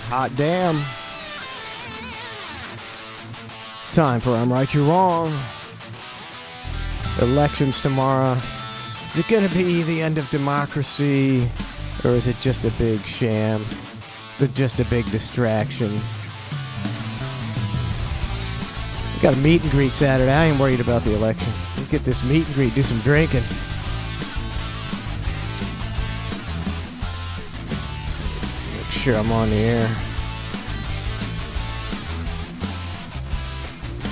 Hot damn. It's time for I'm Right, You're Wrong. Elections tomorrow. Is it going to be the end of democracy? Or is it just a big sham? Is it just a big distraction? We got a meet and greet Saturday. I ain't worried about the election. Let's get this meet and greet, do some drinking. Make sure I'm on the air.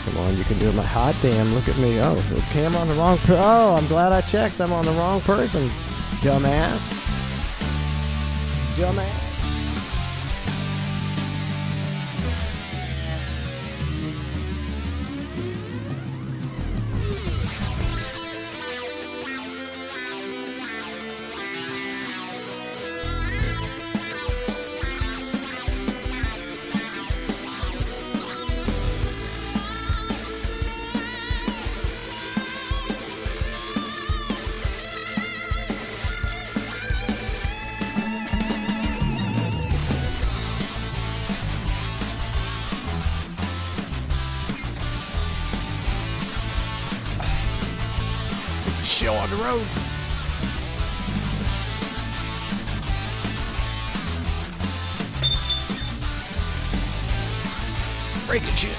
Come on, you can do it. My hot damn, look at me. Oh, okay, I'm on the wrong oh, I'm glad I checked. I'm on the wrong person. Dumbass. Dumbass. Show on the road. Breaking shit.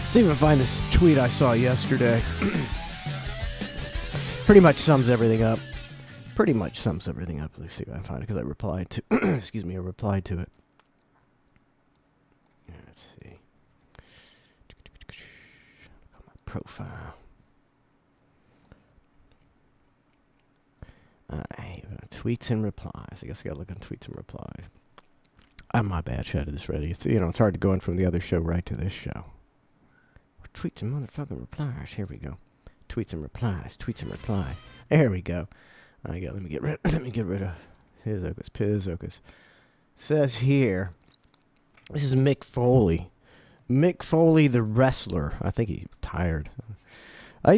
Let's even find this tweet I saw yesterday. Pretty much sums everything up. Let's see if I can find it because I replied to excuse me, I replied to it. Let's see. My profile. Tweets and replies. I guess I gotta look on tweets and replies. My bad. Should I do this ready? It's, it's hard to go in from the other show right to this show. Tweets and motherfucking replies. Here we go. Tweets and replies. Tweets and replies. There we go. Let me get rid. Let me get rid of his Piz. Says here. This is Mick Foley. Mick Foley, the wrestler. I think he's tired. I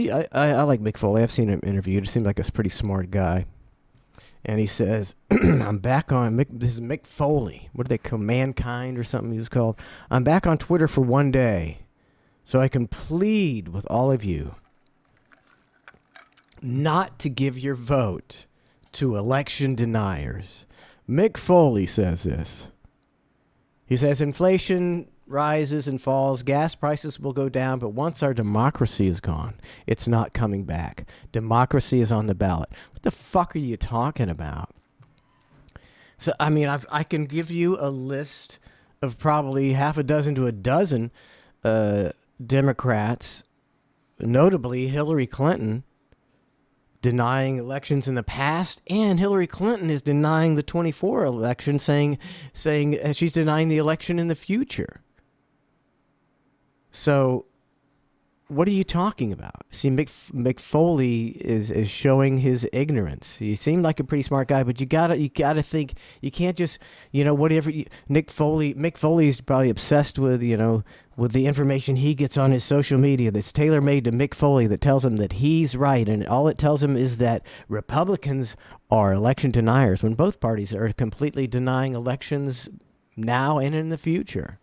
like Mick Foley. I've seen him interviewed. He seems like a pretty smart guy. And he says, I'm back on, this is Mick Foley. What do they call, Mankind or something he was called? I'm back on Twitter for one day, so I can plead with all of you not to give your vote to election deniers. Mick Foley says this. He says, inflation rises and falls, gas prices will go down, but once our democracy is gone, it's not coming back. Democracy is on the ballot. What the fuck are you talking about? So, I mean, I can give you a list of probably half a dozen to a dozen Democrats, notably Hillary Clinton, denying elections in the past, and Hillary Clinton is denying the 24 election, saying she's denying the election in the future. So, what are you talking about? See, Mick Foley is showing his ignorance. He seemed like a pretty smart guy, but you gotta think, you can't just, whatever. Mick Foley's probably obsessed with, with the information he gets on his social media that's tailor-made to Mick Foley that tells him that he's right, and all it tells him is that Republicans are election deniers when both parties are completely denying elections now and in the future.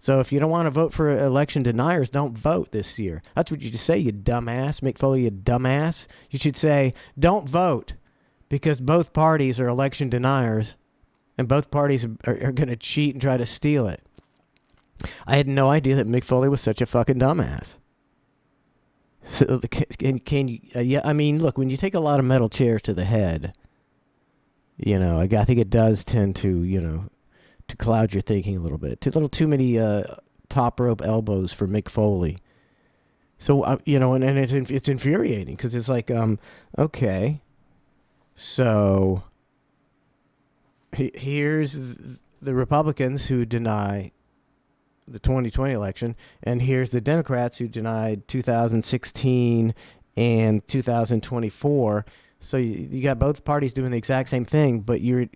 So if you don't want to vote for election deniers, don't vote this year. That's what you just say, you dumbass. Mick Foley, you dumbass. You should say, don't vote, because both parties are election deniers, and both parties are going to cheat and try to steal it. I had no idea that Mick Foley was such a fucking dumbass. So, can you? Yeah, I mean, look, when you take a lot of metal chairs to the head, I think it does tend to, to cloud your thinking a little bit. A little too many top rope elbows for Mick Foley. So, and it's infuriating because it's like, okay, so here's the Republicans who deny the 2020 election, and here's the Democrats who denied 2016 and 2024. So you got both parties doing the exact same thing, but you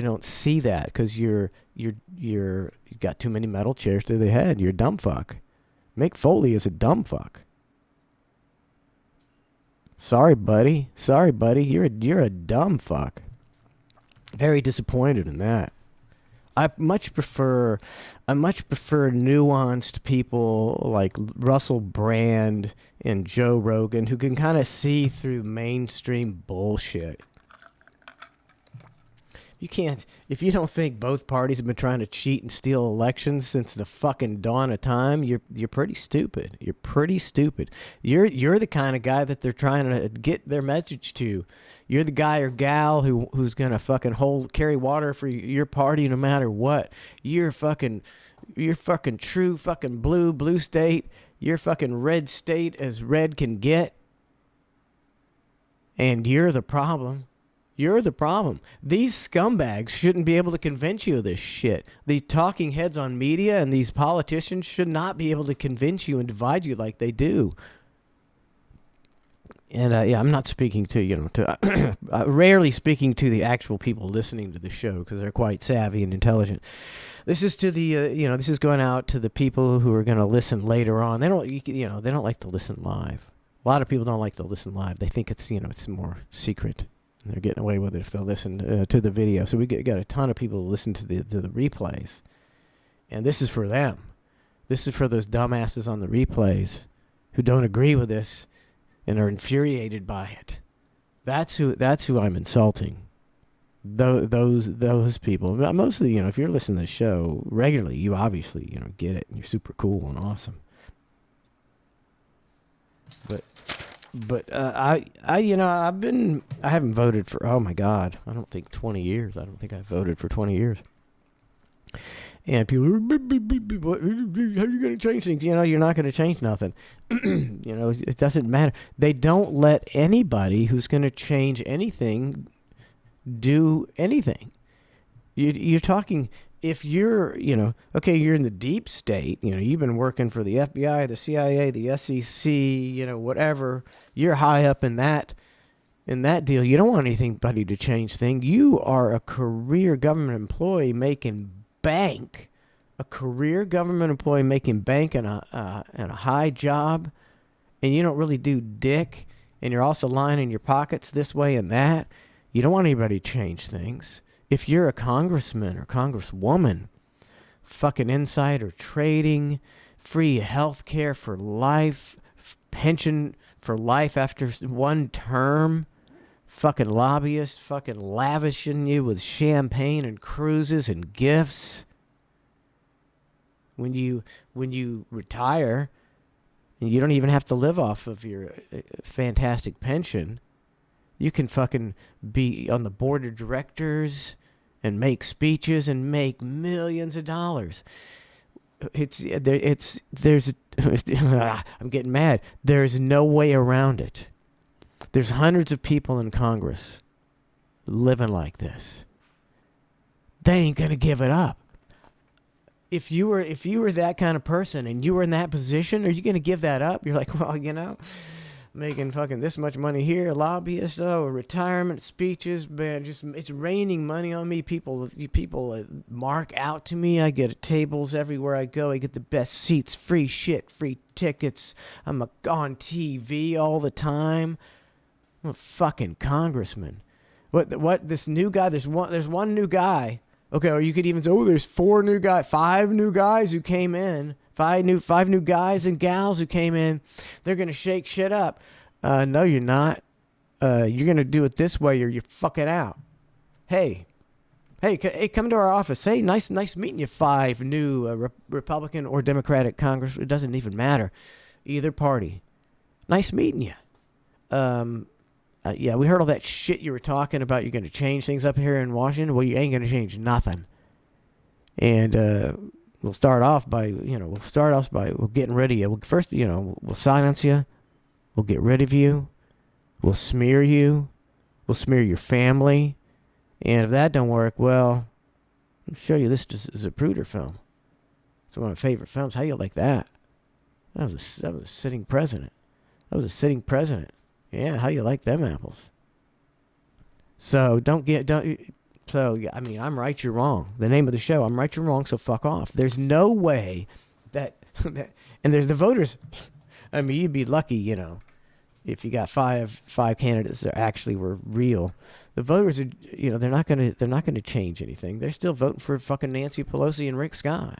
don't see that because you got too many metal chairs to the head. You're a dumb fuck. Mick Foley is a dumb fuck. Sorry, buddy. Sorry, buddy. You're a dumb fuck. Very disappointed in that. I much prefer nuanced people like Russell Brand and Joe Rogan who can kind of see through mainstream bullshit. You can't, if you don't think both parties have been trying to cheat and steal elections since the fucking dawn of time, you're pretty stupid. You're pretty stupid. You're the kind of guy that they're trying to get their message to. You're the guy or gal who's gonna fucking carry water for your party no matter what. You're fucking true fucking blue state. You're fucking red state as red can get. And you're the problem. You're the problem. These scumbags shouldn't be able to convince you of this shit. These talking heads on media and these politicians should not be able to convince you and divide you like they do. And yeah, I'm not speaking to, rarely speaking to the actual people listening to the show because they're quite savvy and intelligent. This is to the, this is going out to the people who are going to listen later on. They don't, they don't like to listen live. A lot of people don't like to listen live. They think it's, it's more secret. They're getting away with it if they'll listen to the video. So we got a ton of people who listen to the replays. And this is for them. This is for those dumbasses on the replays who don't agree with this and are infuriated by it. That's who I'm insulting. Those people. Mostly, if you're listening to the show regularly, you obviously, get it. And you're super cool and awesome. But I haven't voted for, oh my God, I don't think 20 years. I don't think I've voted for 20 years. And people are, how are you going to change things? You're not going to change nothing. It doesn't matter. They don't let anybody who's going to change anything do anything. You're talking, if you're, okay, you're in the deep state, you've been working for the FBI, the CIA, the SEC, whatever, you're high up in that deal. You don't want anybody to change things. You are a career government employee making bank, in a high job, and you don't really do dick, and you're also lining your pockets this way and that. You don't want anybody to change things. If you're a congressman or congresswoman, fucking insider trading, free health care for life, pension for life after one term, fucking lobbyists fucking lavishing you with champagne and cruises and gifts. When you retire, and you don't even have to live off of your fantastic pension, you can fucking be on the board of directors and make speeches and make millions of dollars. I'm getting mad. There's no way around it. There's hundreds of people in Congress living like this. They ain't gonna give it up. If you were that kind of person and you were in that position, are you gonna give that up? You're like, well, making fucking this much money here, lobbyists, retirement speeches, man, just it's raining money on me. People mark out to me. I get tables everywhere I go. I get the best seats, free shit, free tickets. I'm on TV all the time. I'm a fucking congressman. What this new guy? There's one new guy. Okay, or you could even say, there's 5 new guys who came in. Five new guys and gals who came in. They're going to shake shit up. No, you're not. You're going to do it this way or you're fucking out. Hey, come to our office. Hey, nice meeting you, 5 new Republican or Democratic Congress. It doesn't even matter. Either party. Nice meeting you. Yeah, we heard all that shit you were talking about. You're going to change things up here in Washington. Well, you ain't going to change nothing. And we'll start off by getting rid of you. First, we'll silence you. We'll get rid of you. We'll smear you. We'll smear your family. And if that don't work, well, I'll show you this Zapruder film. It's one of my favorite films. How you like that? That was a sitting president. Yeah, how you like them apples? So I'm right, you're wrong. The name of the show, I'm right, you're wrong, so fuck off. There's no way that and there's the voters. I mean, you'd be lucky, if you got five candidates that actually were real, the voters are, they're not gonna change anything. They're still voting for fucking Nancy Pelosi and Rick Scott.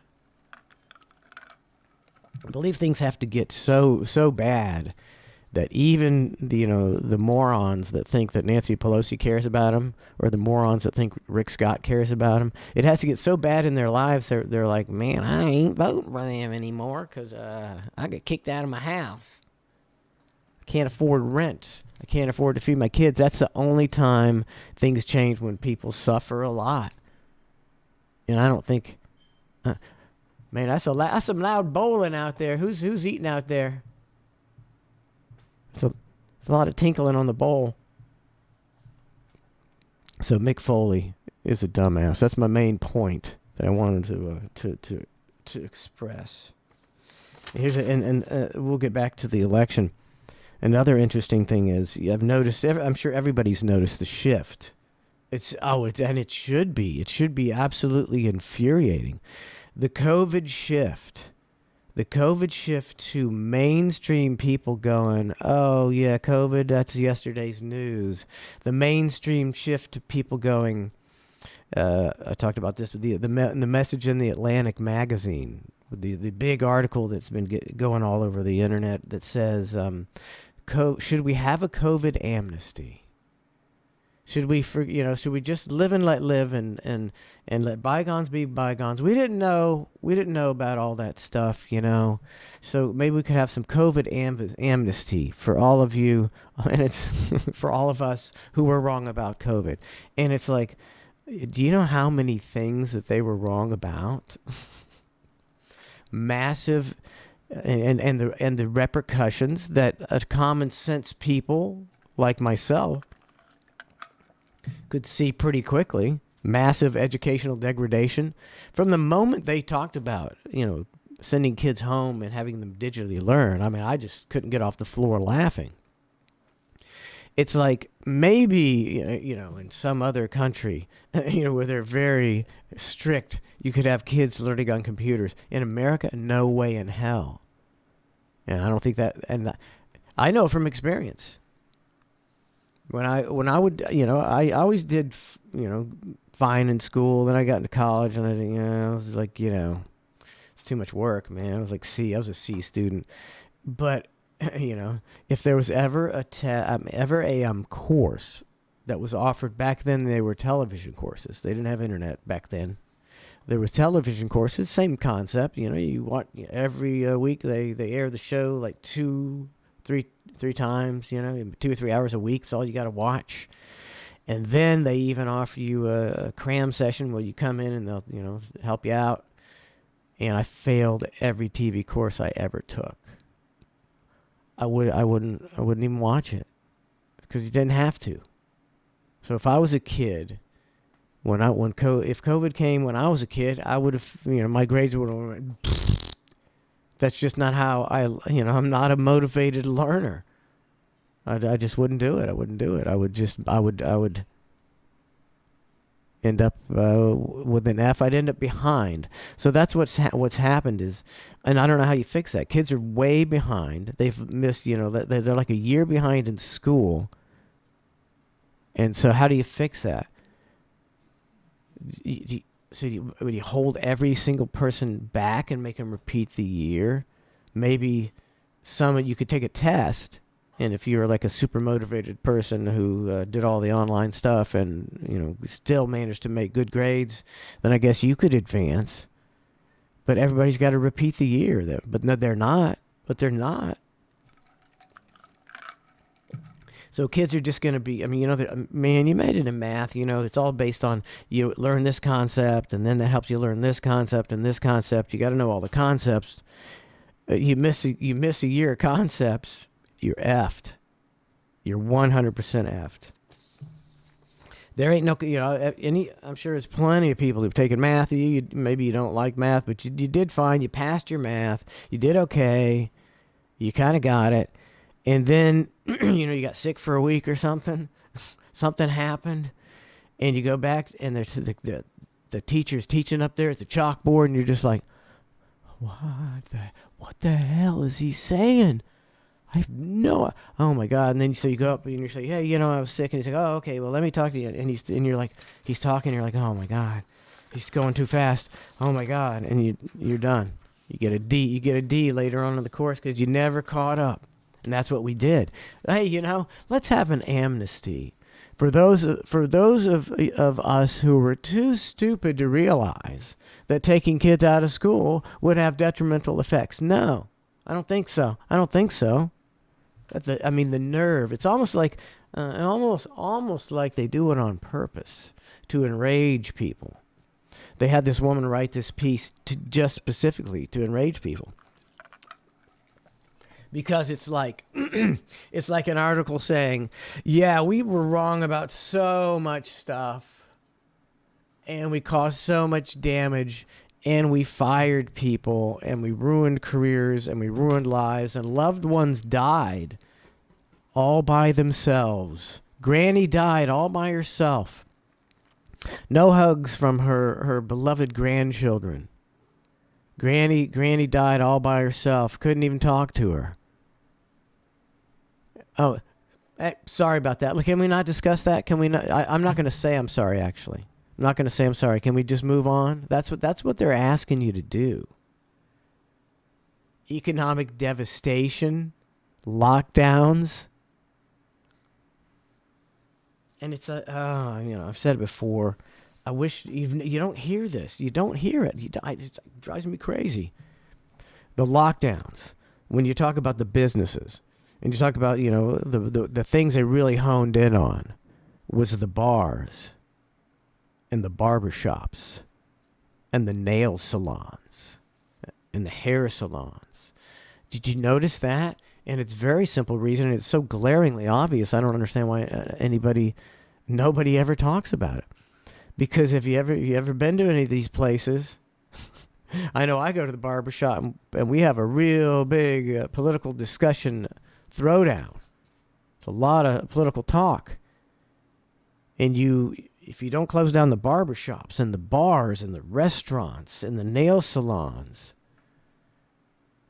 I believe things have to get so bad that even the morons that think that Nancy Pelosi cares about them, or the morons that think Rick Scott cares about them, it has to get so bad in their lives they're like, man, I ain't voting for them anymore because I get kicked out of my house. I can't afford rent. I can't afford to feed my kids. That's the only time things change, when people suffer a lot. And I don't think, man, that's some loud bowling out there. Who's eating out there? There's a lot of tinkling on the bowl. So Mick Foley is a dumbass. That's my main point that I wanted to express. We'll get back to the election. Another interesting thing is, I've noticed. I'm sure everybody's noticed the shift. And it should be. It should be absolutely infuriating. The COVID shift to mainstream people going, oh yeah, COVID, that's yesterday's news. The mainstream shift to people going, I talked about this with the message in the Atlantic magazine, the big article that's been going all over the internet that says, should we have a COVID amnesty? Should we just live and let live and let bygones be bygones? We didn't know about all that stuff, So maybe we could have some COVID amnesty for all of you, and it's for all of us who were wrong about COVID. And it's like, do you know how many things that they were wrong about? Massive, and the repercussions that common sense people like myself could see pretty quickly. Massive educational degradation from the moment they talked about, sending kids home and having them digitally learn. I mean, I just couldn't get off the floor laughing. It's like maybe, in some other country, where they're very strict, you could have kids learning on computers. In America, no way in hell. And I don't think that, I know from experience. When I would, I always did, fine in school. Then I got into college, and I was like, it's too much work, man. I was like I was a C student. But, if there was ever a course that was offered back then, they were television courses. They didn't have internet back then. There was television courses, same concept. You want every week they air the show like three times, 2 or 3 hours a week. That's all you got to watch. And then they even offer you a cram session where you come in and they'll, help you out. And I failed every TV course I ever took. I wouldn't even watch it because you didn't have to. So if I was a kid, if COVID came when I was a kid, I would have, my grades would have went. That's just not how I'm not a motivated learner. I just wouldn't do it. I wouldn't do it. I would end up with an F. I'd end up behind. So that's what's happened is, and I don't know how you fix that. Kids are way behind. They've missed, they're like a year behind in school. And so how do you fix that? Would you hold every single person back and make them repeat the year? Maybe you could take a test, and if you're like a super motivated person who did all the online stuff and still managed to make good grades, then I guess you could advance. But everybody's got to repeat the year. But no, they're not. But they're not. So kids are just going to be, man, you imagine in math, it's all based on you learn this concept, and then that helps you learn this concept and this concept. You got to know all the concepts. You miss a year of concepts, you're effed. You're 100% effed. There ain't no, I'm sure there's plenty of people who've taken math. Maybe you don't like math, but you did fine. You passed your math. You did okay. You kind of got it. And then, you got sick for a week or something. Something happened. And you go back, and there's the teacher's teaching up there at the chalkboard, and you're just like, what the hell is he saying? I have no. Oh my God! And then so you go up and you say, "Hey, I was sick." And he's like, "Oh, okay. Well, let me talk to you." And you're like, he's talking. And you're like, "Oh my God, he's going too fast. Oh my God!" And you're done. You get a D. You get a D later on in the course because you never caught up. And that's what we did. Hey, let's have an amnesty for those of us who were too stupid to realize that taking kids out of school would have detrimental effects. No, I don't think so. I don't think so. I mean, the nerve. It's almost like, almost like they do it on purpose to enrage people. They had this woman write this piece just specifically to enrage people, because it's like it's like an article saying, "Yeah, we were wrong about so much stuff, and we caused so much damage." And we fired people, and we ruined careers, and we ruined lives, and loved ones died all by themselves. Granny died all by herself. No hugs from her beloved grandchildren. Granny died all by herself. Couldn't even talk to her. Oh, sorry about that. Can we not discuss that? Can we not? I'm not going to say I'm sorry, actually. I'm not going to say I'm sorry. Can we just move on? That's what they're asking you to do. Economic devastation, lockdowns. And it's I've said it before. I wish you don't hear this. You don't hear it. It drives me crazy. The lockdowns. When you talk about the businesses, and you talk about the things they really honed in on, was the bars, and the barbershops, and the nail salons, and the hair salons. Did you notice that? And it's very simple reason. And it's so glaringly obvious. I don't understand why nobody ever talks about it. Because if you ever been to any of these places, I know I go to the barbershop and we have a real big political discussion throwdown. It's a lot of political talk. And if you don't close down the barbershops and the bars and the restaurants and the nail salons,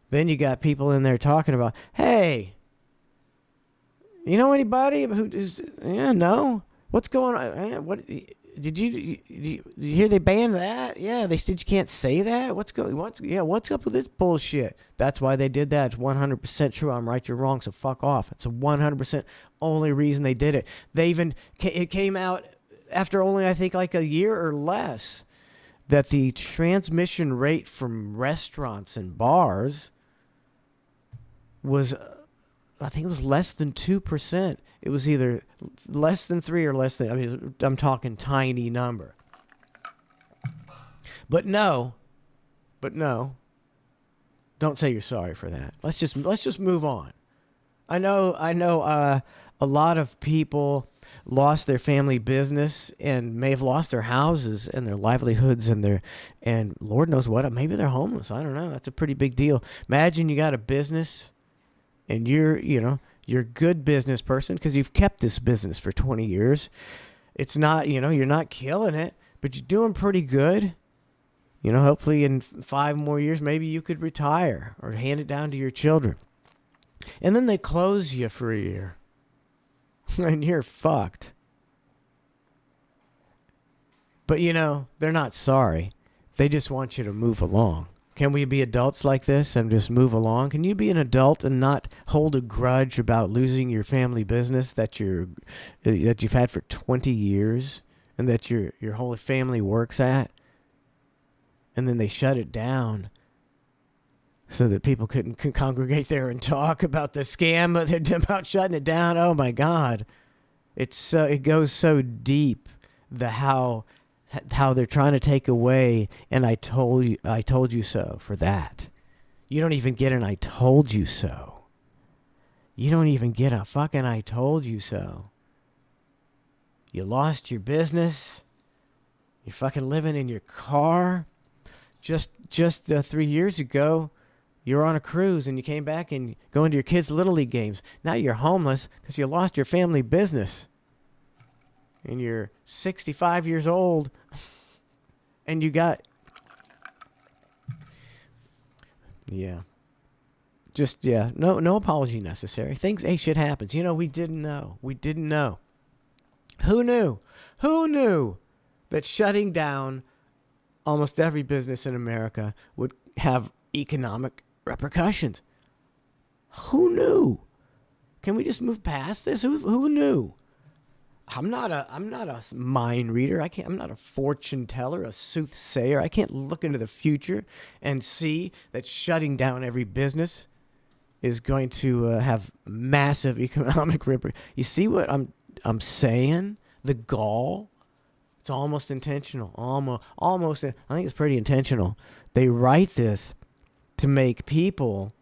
then you got people in there talking about, hey, you know anybody who is, no? What's going on? What did you hear they banned that? Yeah, they said you can't say that. What's up with this bullshit? That's why they did that. It's 100% true. I'm right, you're wrong, so fuck off. It's a 100% only reason they did it. It came out after only, I think, like a year or less, that the transmission rate from restaurants and bars was, I think it was less than 2%. It was either less than 3 or less than, I'm talking tiny number. But no, don't say you're sorry for that. Let's just move on. I know a lot of people lost their family business and may have lost their houses and their livelihoods and Lord knows what, maybe they're homeless. I don't know. That's a pretty big deal. Imagine you got a business and you're a good business person because you've kept this business for 20 years. It's not, you're not killing it, but you're doing pretty good. Hopefully in 5 more years, maybe you could retire or hand it down to your children. And then they close you for a year. And you're fucked. But, they're not sorry. They just want you to move along. Can we be adults like this and just move along? Can you be an adult and not hold a grudge about losing your family business that you've had for 20 years and that your whole family works at? And then they shut it down so that people could congregate there and talk about the scam about shutting it down. Oh my God. It goes so deep, how they're trying to take away, and I told you so for that. You don't even get an I told you so. You don't even get a fucking I told you so. You lost your business. You're fucking living in your car. Just 3 years ago, you were on a cruise and you came back and going to your kids' Little League games. Now you're homeless because you lost your family business. And you're 65 years old and you got... Yeah. Just yeah, no apology necessary. Things, hey, shit happens. You know, we didn't know. We didn't know. Who knew? Who knew that shutting down almost every business in America would have economic repercussions? Who knew? Can we just move past this? Who knew? I'm not a mind reader. I'm not a fortune teller, a soothsayer. I can't look into the future and see that shutting down every business is going to have massive economic You see what I'm saying? The gall. It's almost intentional. Almost. I think it's pretty intentional. They write this to make people,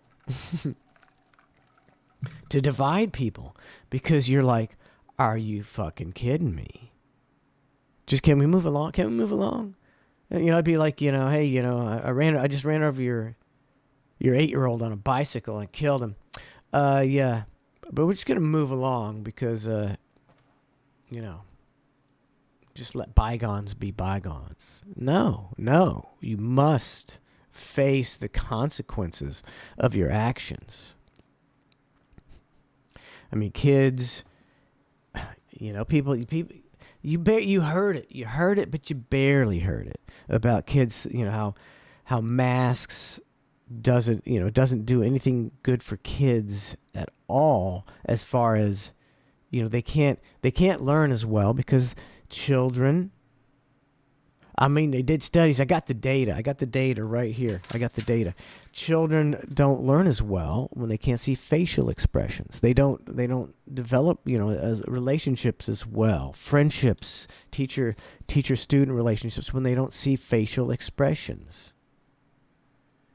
to divide people, because you're like, are you fucking kidding me? Just, can we move along? Can we move along? You know, I'd be like, you know, hey, you know, I just ran over your 8-year-old on a bicycle and killed him. Yeah, but we're just gonna move along because, you know, just let bygones be bygones. No, you must face the consequences of your actions. I mean, kids, you know, people, you heard it, but you barely heard it about kids. You know how masks doesn't do anything good for kids at all, as far as, you know, they can't learn as well because children, I mean, they did studies. I got the data right here. Children don't learn as well when they can't see facial expressions. They don't develop, you know, as relationships as well. Friendships, teacher student relationships, when they don't see facial expressions.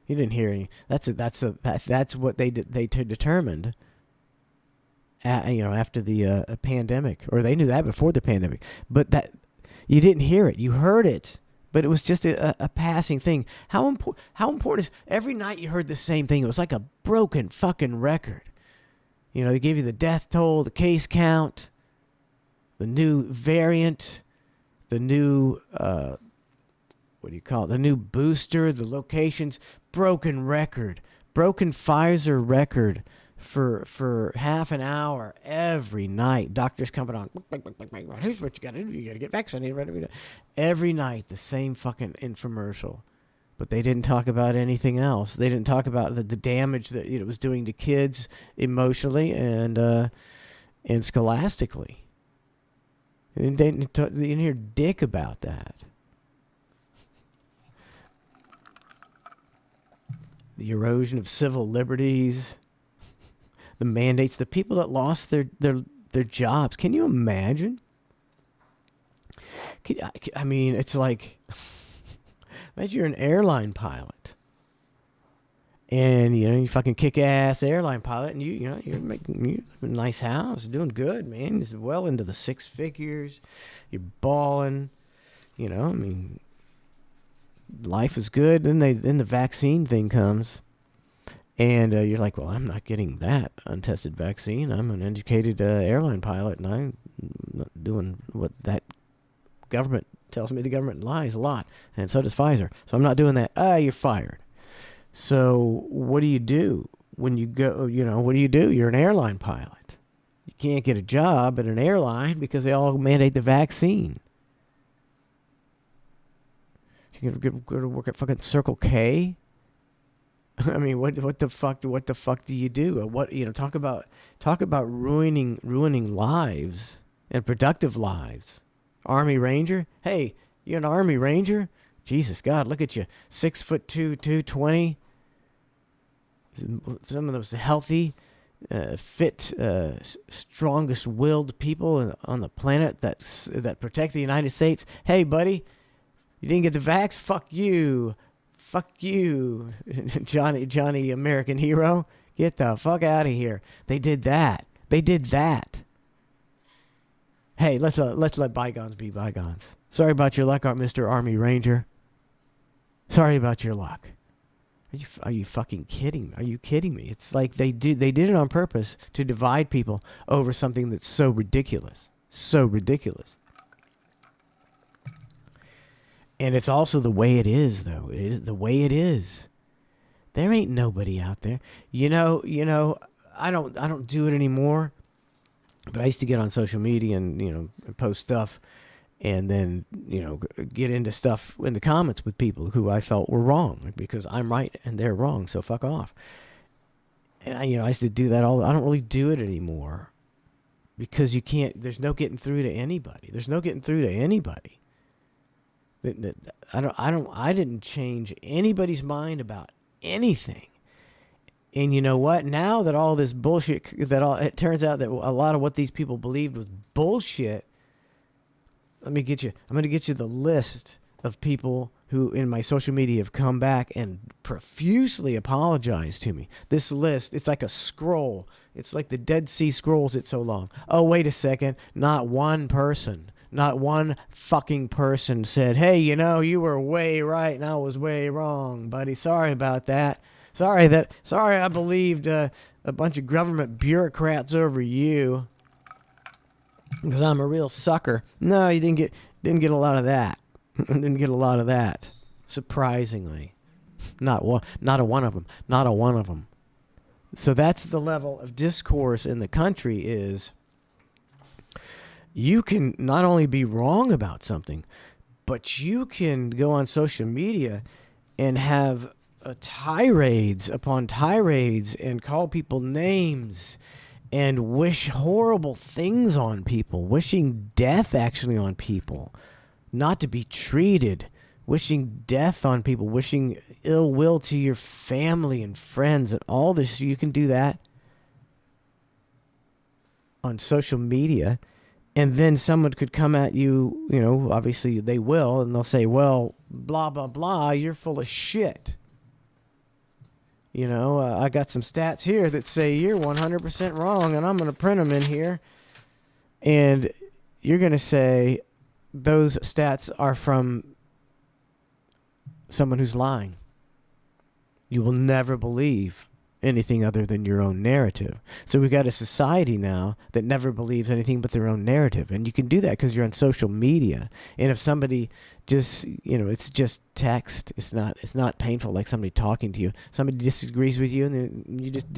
You didn't hear any. That's what they determined. You know, after the pandemic, or they knew that before the pandemic, but that you didn't hear it. You heard it, but it was just a passing thing. How important is every night you heard the same thing? It was like a broken fucking record. You know, they gave you the death toll, the case count, the new variant, the new what do you call it? The new booster, the locations. Broken record, broken Pfizer record for half an hour every night. Doctors coming on. Here's what you got to do. You got to get vaccinated. Every night, the same fucking infomercial. But they didn't talk about anything else. They didn't talk about the damage that it was doing to kids emotionally and scholastically. They didn't hear dick about that. The erosion of civil liberties, the mandates, the people that lost their jobs. Can you imagine? I mean, it's like, imagine you're an airline pilot, and you know, you fucking kick-ass airline pilot, and you're a nice house, doing good, man. It's well into the 6 figures. You're balling, you know. I mean, life is good. Then the vaccine thing comes, and you're like, well, I'm not getting that untested vaccine. I'm an educated airline pilot, and I'm not doing what that government tells me. The government lies a lot, and so does Pfizer. So I'm not doing that. You're fired. So what do you do when you go? You know, what do you do? You're an airline pilot. You can't get a job at an airline because they all mandate the vaccine. You can go to work at fucking Circle K. I mean, what the fuck do you do? What, you know, talk about ruining lives and productive lives. Army Ranger? Hey, you're an Army Ranger? Jesus God, look at you. 6'2", 220. Some of those healthy, fit, strongest willed people on the planet that protect the United States. Hey, buddy. You didn't get the vax? Fuck you. Johnny American hero. Get the fuck out of here. They did that. Hey, let's let bygones be bygones. Sorry about your luck, Mr. Army Ranger. Sorry about your luck. Are you fucking kidding me? Are you kidding me? It's like they did it on purpose to divide people over something that's so ridiculous. So ridiculous. And it's also the way it is, though. It is the way it is. There ain't nobody out there. I don't do it anymore. But I used to get on social media and, post stuff and then, get into stuff in the comments with people who I felt were wrong because I'm right and they're wrong. So fuck off. And I used to do that I don't really do it anymore because there's no getting through to anybody. I didn't change anybody's mind about anything. And you know what? Now that all this bullshit, it turns out that a lot of what these people believed was bullshit. I'm going to get you the list of people who in my social media have come back and profusely apologized to me. This list, it's like a scroll. It's like the Dead Sea Scrolls, it's so long. Oh, wait a second. Not one fucking person said, hey, you were way right and I was way wrong, buddy. Sorry about that. Sorry I believed a bunch of government bureaucrats over you because I'm a real sucker. No, you didn't get a lot of that. Didn't get a lot of that. Surprisingly. Not a one of them. So that's the level of discourse in the country is you can not only be wrong about something, but you can go on social media and have tirades upon tirades and call people names and wish horrible things on people, wishing death actually on people, not to be treated, wishing death on people, wishing ill will to your family and friends and all this. You can do that on social media. And then someone could come at you, obviously they will, and they'll say, well, blah, blah, blah, you're full of shit. I got some stats here that say you're 100% wrong, and I'm going to print them in here. And you're going to say those stats are from someone who's lying. You will never believe anything other than your own narrative. So we've got a society now that never believes anything but their own narrative. And you can do that because you're on social media. And if somebody just, it's just text, it's not painful like somebody talking to you. Somebody disagrees with you and then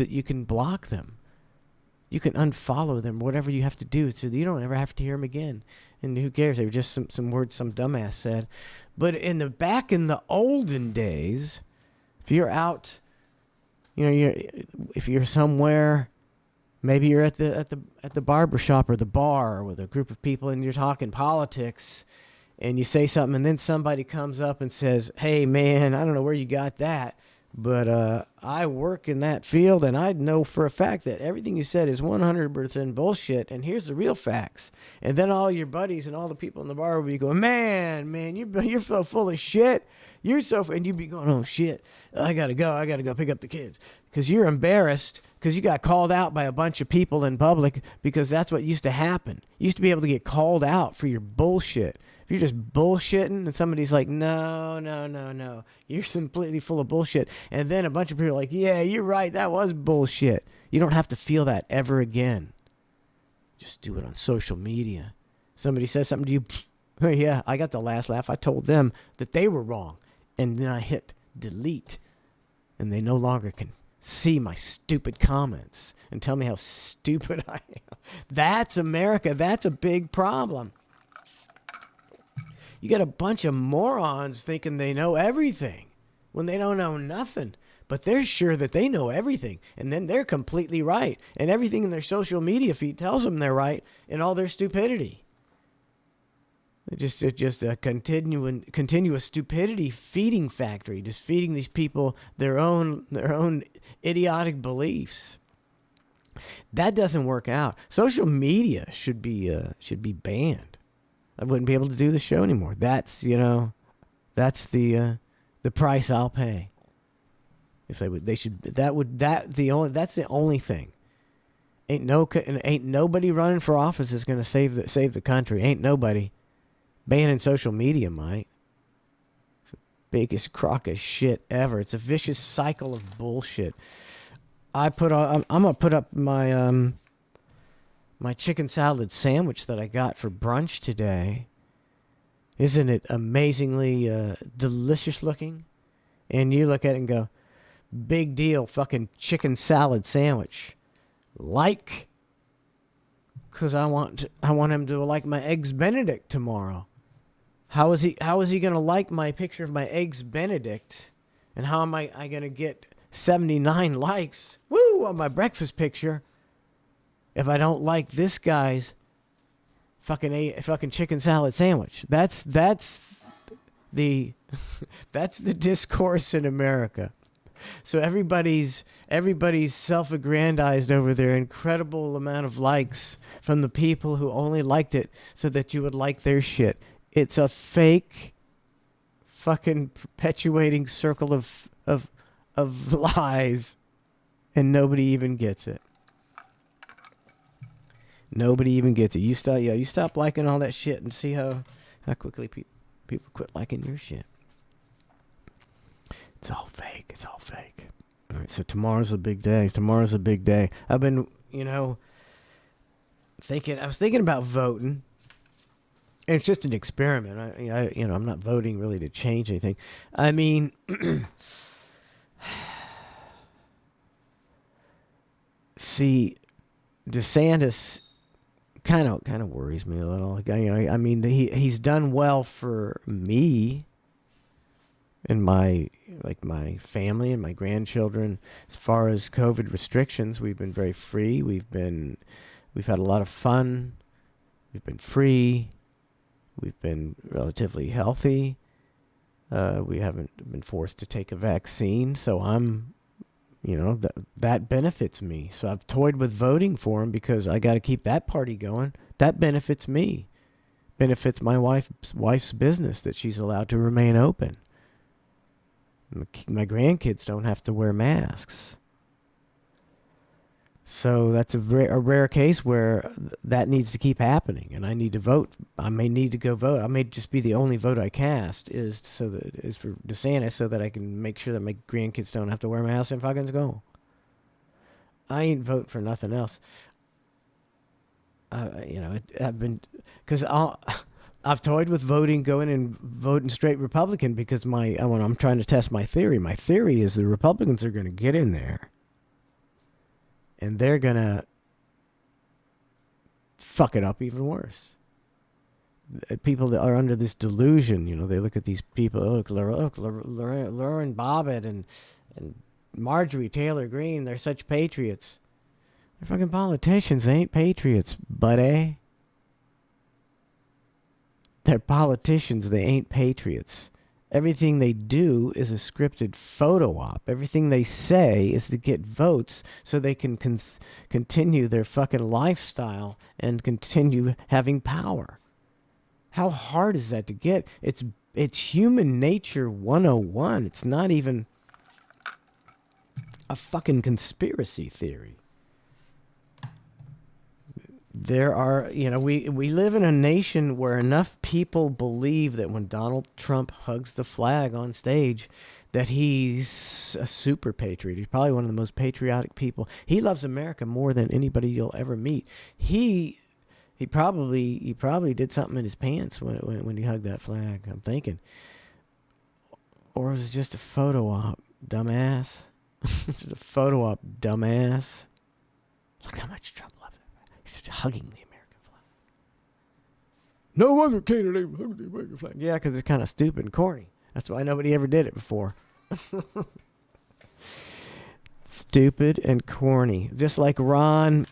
you can block them. You can unfollow them, whatever you have to do so that you don't ever have to hear them again. And who cares? They were just some words some dumbass said. But back in the olden days, if you're out, if you're somewhere, maybe you're at the barber shop or the bar with a group of people and you're talking politics and you say something and then somebody comes up and says, hey man, I don't know where you got that, but I work in that field and I know for a fact that everything you said is 100% bullshit and here's the real facts. And then all your buddies and all the people in the bar will be going, man, you're so full of shit. And you'd be going, oh shit, I gotta go pick up the kids. Because you're embarrassed because you got called out by a bunch of people in public because that's what used to happen. You used to be able to get called out for your bullshit. If you're just bullshitting and somebody's like, no, you're completely full of bullshit. And then a bunch of people are like, yeah, you're right, that was bullshit. You don't have to feel that ever again. Just do it on social media. Somebody says something to you, oh, yeah, I got the last laugh. I told them that they were wrong. And then I hit delete. And they no longer can see my stupid comments and tell me how stupid I am. That's America. That's a big problem. You got a bunch of morons thinking they know everything when they don't know nothing. But they're sure that they know everything. And then they're completely right. And everything in their social media feed tells them they're right in all their stupidity. Just a continuous stupidity feeding factory, just feeding these people their own idiotic beliefs. That doesn't work out. Social media should be banned. I wouldn't be able to do the show anymore. That's that's the price I'll pay. If that's the only thing. Ain't nobody running for office is going to save the country. Ain't nobody. Banning social media might. It's the biggest crock of shit ever. It's a vicious cycle of bullshit. I'm gonna put up my my chicken salad sandwich that I got for brunch today. Isn't it amazingly delicious looking? And you look at it and go, Big deal. Fucking chicken salad sandwich. Like, because I want him to like my eggs Benedict tomorrow. How is he gonna like my picture of my eggs Benedict? And how am I gonna get 79 likes, woo, on my breakfast picture if I don't like this guy's fucking chicken salad sandwich? That's the that's the discourse in America. So everybody's self-aggrandized over their incredible amount of likes from the people who only liked it so that you would like their shit. It's a fake fucking perpetuating circle of lies, and nobody even gets it. Nobody even gets it. You stop liking all that shit and see how quickly people quit liking your shit. It's all fake. It's all fake. All right, so tomorrow's a big day. I've been, I was thinking about voting. And it's just an experiment. I'm not voting really to change anything. I mean, see, DeSantis kind of worries me a little. I mean, he's done well for me and my family and my grandchildren. As far as COVID restrictions, we've been very free. We've had a lot of fun. We've been free. We've been relatively healthy. We haven't been forced to take a vaccine, so that benefits me. So I've toyed with voting for him because I got to keep that party going. That benefits me. Benefits my wife's business that she's allowed to remain open. My grandkids don't have to wear masks. So that's a rare case where that needs to keep happening, and I need to vote. I may need to go vote. I may just be the only vote I cast is for DeSantis, so that I can make sure that my grandkids don't have to wear masks and fucking go. I ain't voting for nothing else. I've toyed with going and voting straight Republican because when I'm trying to test my theory. My theory is the Republicans are going to get in there. And they're going to fuck it up even worse. People that are under this delusion, they look at these people, look, Lauren Bobbitt and Marjorie Taylor Greene, they're such patriots. They're fucking politicians. They ain't patriots, buddy. They're politicians. They ain't patriots. Everything they do is a scripted photo op. Everything they say is to get votes so they can continue their fucking lifestyle and continue having power. How hard is that to get? It's human nature 101. It's not even a fucking conspiracy theory. There are, we live in a nation where enough people believe that when Donald Trump hugs the flag on stage, that he's a super patriot. He's probably one of the most patriotic people. He loves America more than anybody you'll ever meet. He probably did something in his pants when he hugged that flag, I'm thinking. Or was it just a photo op, dumbass? Just a photo op, dumbass. Look how much Trump loves it. He's just hugging the American flag. No other candidate hugged the American flag. Yeah, because it's kind of stupid and corny. That's why nobody ever did it before. Stupid and corny. Just like Ron,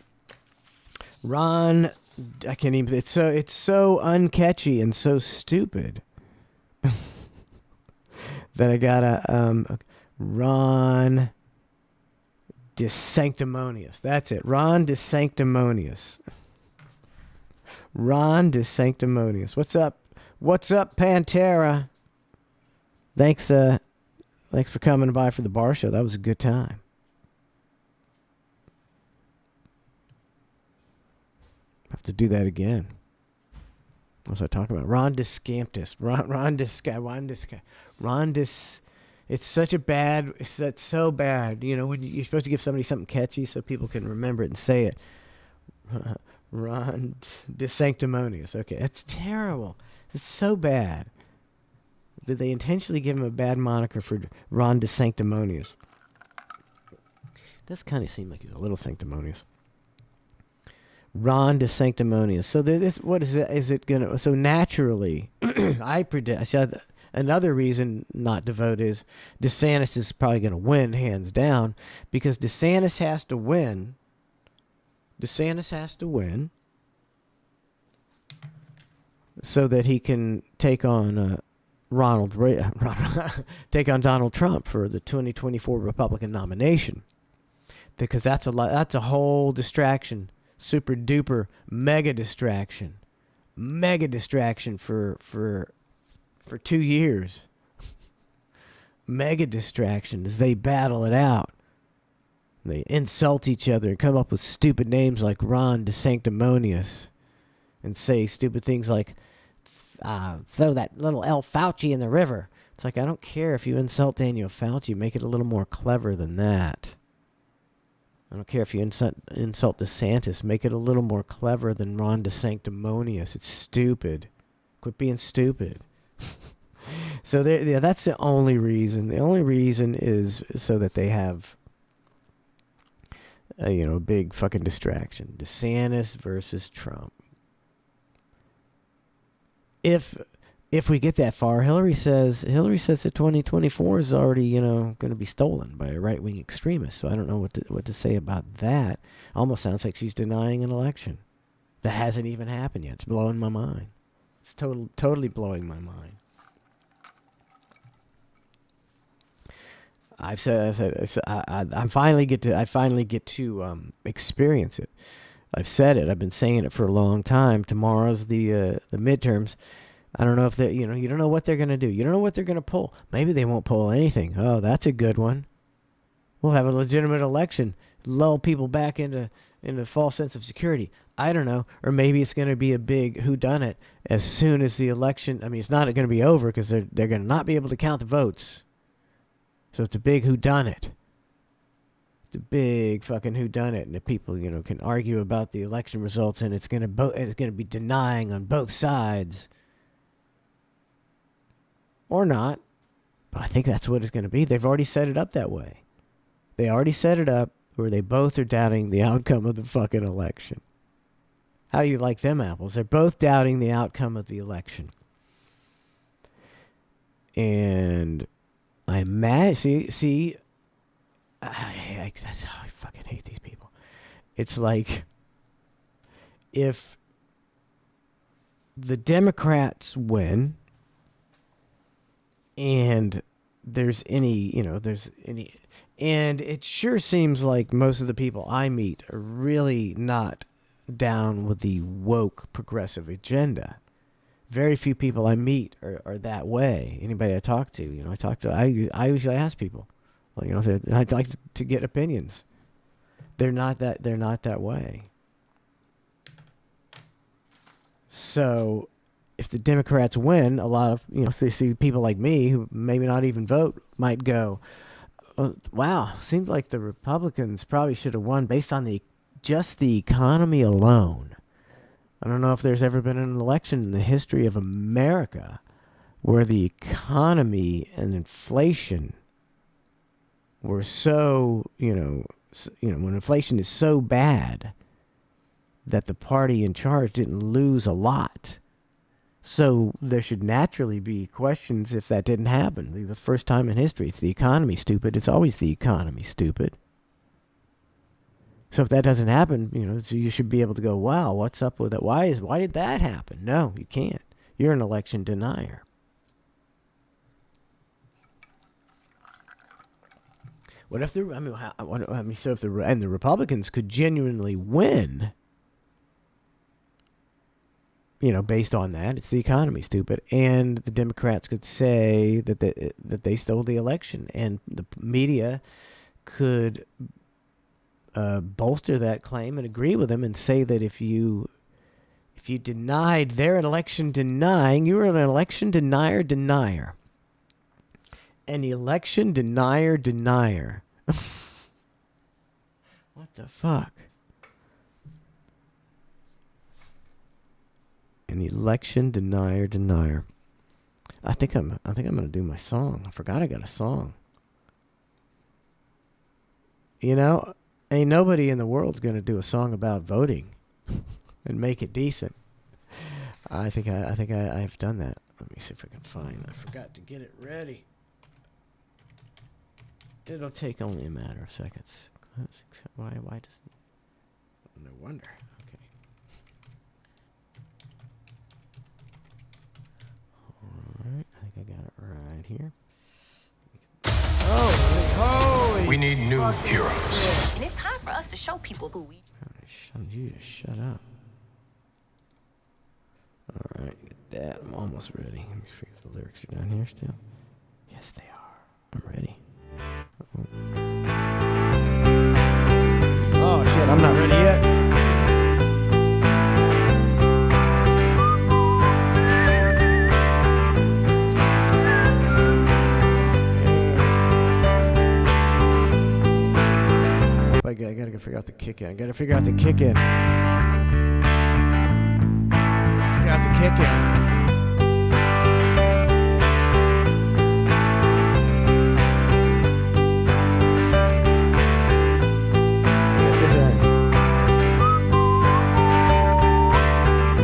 I can't even. It's so uncatchy and so stupid that I gotta Ron DeSanctimonious. That's it. Ron DeSanctimonious. Ron DeSanctimonious. What's up? What's up, Pantera? Thanks for coming by for the bar show. That was a good time. Have to do that again. What was I talking about? Ron DeSantis. It's such a bad. That's so bad. When you're supposed to give somebody something catchy so people can remember it and say it. Ron DeSanctimonious. Okay, that's terrible. It's so bad. Did they intentionally give him a bad moniker for Ron DeSanctimonious? Does kind of seem like he's a little sanctimonious. Ron DeSanctimonious. So this, what is it? Is it gonna? So naturally, I predict. I said another reason not to vote is DeSantis is probably going to win hands down because DeSantis has to win. DeSantis has to win so that he can take on take on Donald Trump for the 2024 Republican nomination. Because that's a whole distraction. Super duper mega distraction for 2 years. Mega distraction as they battle it out. They insult each other and come up with stupid names like Ron DeSanctimonious and say stupid things like throw that little El Fauci in the river. It's like, I don't care if you insult Daniel Fauci, make it a little more clever than that. I don't care if you insult DeSantis. Make it a little more clever than Ron DeSanctimonious. It's stupid. Quit being stupid. So that's the only reason. The only reason is so that they have a big fucking distraction. DeSantis versus Trump. If we get that far, Hillary says that 2024 is already, going to be stolen by a right-wing extremist. So I don't know what to say about that. Almost sounds like she's denying an election that hasn't even happened yet. It's blowing my mind. It's totally blowing my mind. I finally get to experience it. I've said it. I've been saying it for a long time. Tomorrow's the midterms. I don't know if they, you don't know what they're going to do. You don't know what they're going to pull. Maybe they won't pull anything. Oh, that's a good one. We'll have a legitimate election. Lull people back into a false sense of security. I don't know. Or maybe it's going to be a big whodunit as soon as the election. I mean, it's not going to be over because they're going to not be able to count the votes. So it's a big whodunit. It's a big fucking whodunit, and the people, can argue about the election results, and it's going to be denying on both sides. Or not. But I think that's what it's going to be. They've already set it up that way. They already set it up where they both are doubting the outcome of the fucking election. How do you like them apples? They're both doubting the outcome of the election. And I imagine, that's how I fucking hate these people. It's like if the Democrats win and and it sure seems like most of the people I meet are really not down with the woke progressive agenda. Very few people I meet are that way. Anybody I talk to, I usually ask people, I'd like to get opinions. They're not that way. So if the Democrats win, a lot of, they see people like me who maybe not even vote might go, oh, wow, seems like the Republicans probably should have won based on just the economy alone. I don't know if there's ever been an election in the history of America where the economy and inflation were so, when inflation is so bad that the party in charge didn't lose a lot. So there should naturally be questions if that didn't happen. It'll be the first time in history. It's the economy, stupid. It's always the economy, stupid. So if that doesn't happen, so you should be able to go, wow, what's up with it? Why did that happen? No, you can't. You're an election denier. What if the Republicans could genuinely win? Based on that, it's the economy, stupid, and the Democrats could say that they stole the election, and the media could bolster that claim and agree with them and say that if you denied their election denying, you were an election denier. An election denier. What the fuck? An election denier. I think I'm gonna do my song. I forgot I got a song. Ain't nobody in the world's gonna do a song about voting and make it decent. I think I've done that. Let me see if I can find. I forgot to get it ready. It'll take only a matter of seconds. Why does? No wonder. Okay. All right. I think I got it right here. Holy! We need new heroes. Yeah. And it's time for us to show people who we. You to shut up. All right, get that. I'm almost ready. Let me see if the lyrics are down here still. Yes, they are. I'm ready. Oh shit! I'm not ready yet. I gotta figure out the kick in. I gotta figure out the kick in. Figure out the kick in.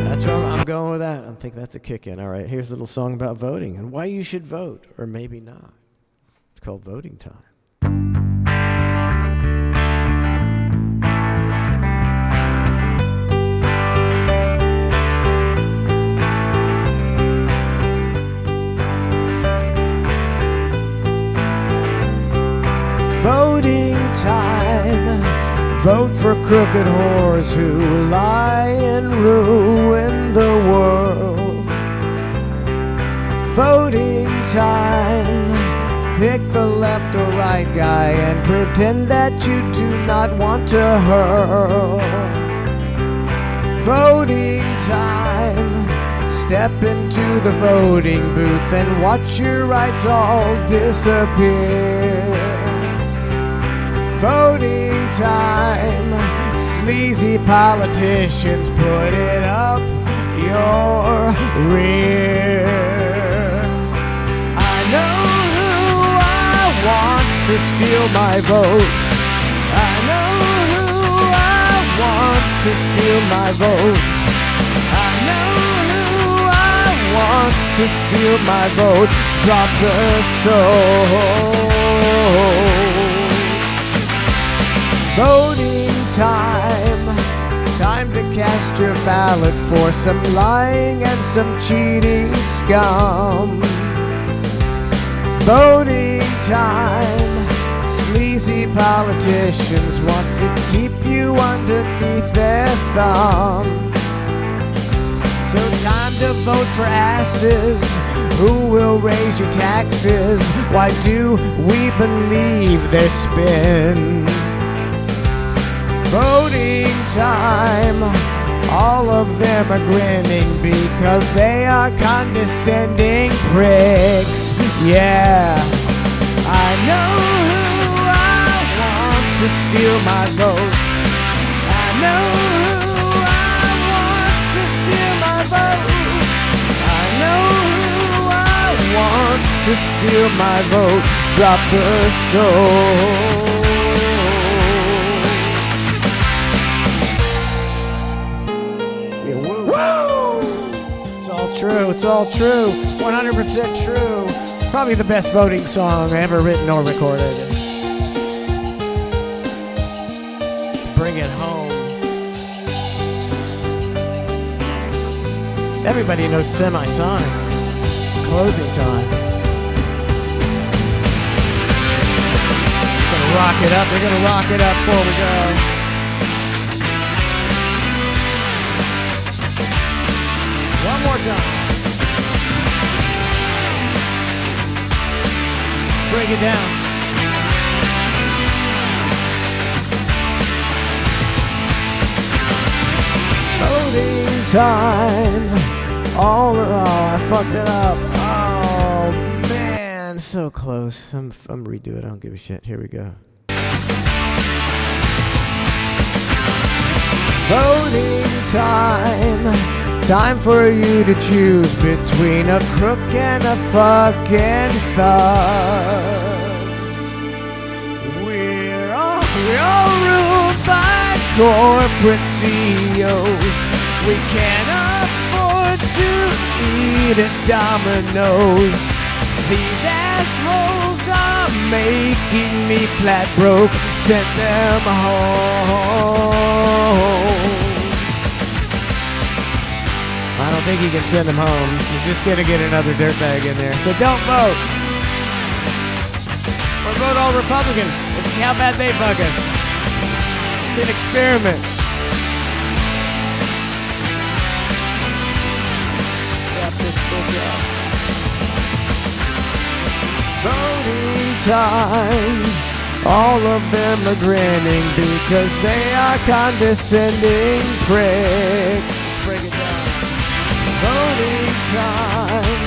That's where I'm going with that. I think that's a kick in. All right, here's a little song about voting and why you should vote, or maybe not. It's called Voting Time. Voting time. Vote for crooked whores who lie and ruin the world. Voting time. Pick the left or right guy and pretend that you do not want to hurl. Voting time. Step into the voting booth and watch your rights all disappear. Voting time. Sleazy politicians put it up your rear. I know who I want to steal my vote. I know who I want to steal my vote. I know who I want to steal my vote. Drop the soul. Voting time. Time to cast your ballot for some lying and some cheating scum. Voting time. Sleazy politicians want to keep you underneath their thumb. So time to vote for asses who will raise your taxes. Why do we believe their spin? Voting time. All of them are grinning because they are condescending pricks. Yeah, I know who I want to steal my vote. I know who I want to steal my vote. I know who I want to steal my vote. Drop the soul. True, it's all true, 100% true. Probably the best voting song ever written or recorded. Let's bring it home. Everybody knows Semisonic. Closing time. Gonna rock it up. We're gonna rock it up before we go. One more time. Break it down. Voting time. I fucked it up. Oh man, so close. I'm redo it. I don't give a shit. Here we go. Voting time. Time for you to choose between a crook and a fucking thug. We're all ruled by corporate CEOs. We can't afford to eat at Domino's. These assholes are making me flat broke. Send them home. I don't think you can send them home. You're just going to get another dirtbag in there. So don't vote. Or vote all Republican and see how bad they bug us. It's an experiment. Wrap this book up. Voting time. All of them are grinning because they are condescending pricks. Let's break it down. Voting time.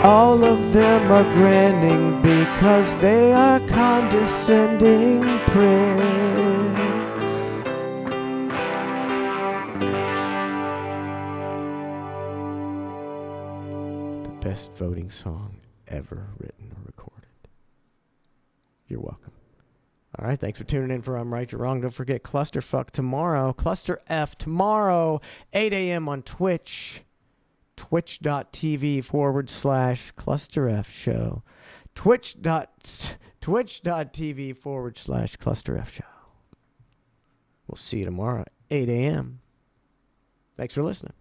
All of them are grinning because they are condescending pricks. The best voting song ever written or recorded. You're welcome. All right, thanks for tuning in for I'm Right, You're Wrong. Don't forget Clusterfuck tomorrow. Cluster F tomorrow, 8 a.m. on Twitch. Twitch.tv/ClusterF show. Twitch.tv/ClusterF show. We'll see you tomorrow, 8 a.m. Thanks for listening.